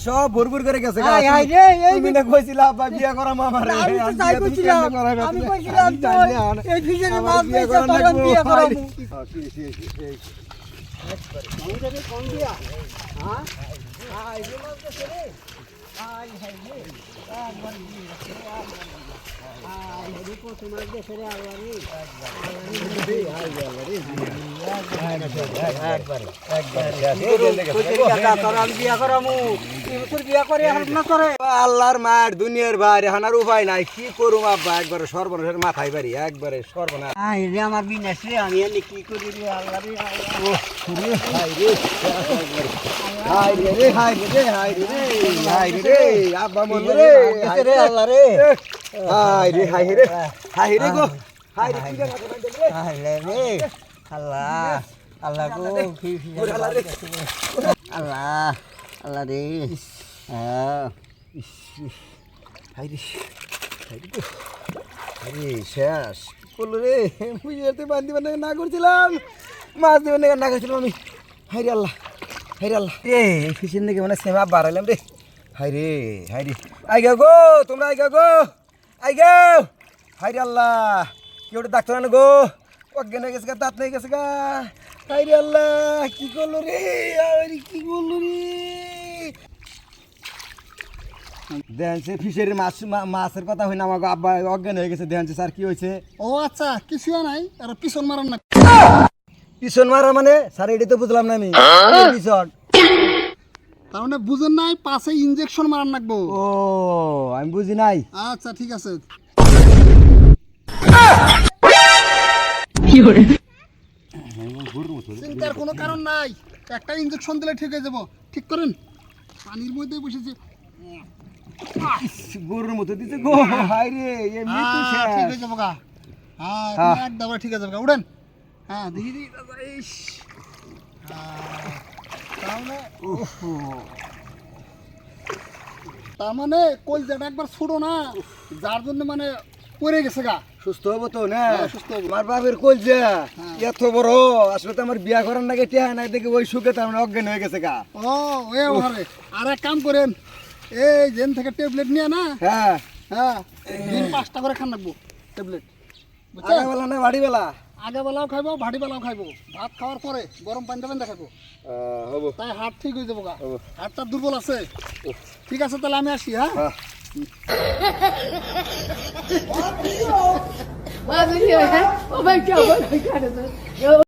সব ভরপুর করে গেছে বিয়ে করা মামার আল্লাহর মার দুনিয়ার বাইরে হানার উপায় নাই কি করুম আব্বা একবারে সর্বনাশের মাথায় বাড়ি একবারে সর্বনাশ আমার বিনাশ রে আমি কি করি রে আল্লাহ রে আব্বা মন রে আল্লাহ রে হাই রে গো হাই রে আল্লাহ আল্লাহ গো আল্লাহ আল্লাহ রে শেষ করলো রে বুঝতে বান্ধি বান্ধব না করছিলাম মাছ দেবেন না করছিলাম আমি হাই রে আল্লাহ রে ফিসের নাকি মানে সেমা বাড়াইলাম রে হাই রে আই গো তোমরা আই গো হাই রে আল্লাহ কি ওটা ডাক্তার আনো গো অজ্ঞান হয়ে গেছে গা দাঁত নিয়ে গেছে গা হাই রে আল্লাহ কি করলো রে দেখাচ্ছে ফিশারির মাছের কথা হই না আমাকে আব্বা অজ্ঞান হয়ে গেছে দেখাচ্ছে স্যার কি হয়েছে ও আচ্ছা কিছু নাই আর পিছন মারান না পিছন মারা মানে স্যার এটা তো বুঝলাম না আমি পিছন তার মানে বুঝেন নাই পাশে ইনজেকশন মারান লাগবো ও আমি বুঝি নাই আচ্ছা ঠিক আছে চিন্তার কোনো কারণ নাই একটা ইনজেকশন দিলে ঠিক হয়ে যাবো ঠিক করেন পানির মধ্যে বসেছে গরুর মতো দিতে গো হাই রে এমনি তো ঠিক শেষ হয়ে যাবো গা হ্যাঁ একদম ঠিক আছে উঠেন হ্যাঁ দেখি তার মানে কলজাটা একবার ছোটো না যার জন্য মানে পড়ে গেছে গা সুস্থ হবো তো না সুস্থ হবো আমার বাপের কলজা এত বড় আসলে তো আমার বিয়া করার নাকি টিয়া না দেখে ওই সুখে তার মানে অজ্ঞান হয়ে গেছে গা ওরে আর এক কাম করেন এই জেন থেকে ট্যাবলেট নিয়ে না হ্যাঁ দিন 5টা করে খান রাখবো ট্যাবলেট বেলা না বাড়ি বেলা আগে বেলাও খাইবো ভাটি বেলাও খাইবো ভাত খাওয়ার পরে গরম পানি দেবেন দেখাবো হবো তাই হাট ঠিক হয়ে যাবো গা হাটটা দুর্বল আছে ঠিক আছে তাহলে আমি আসি হ্যাঁ Mas o que é? Como é que é?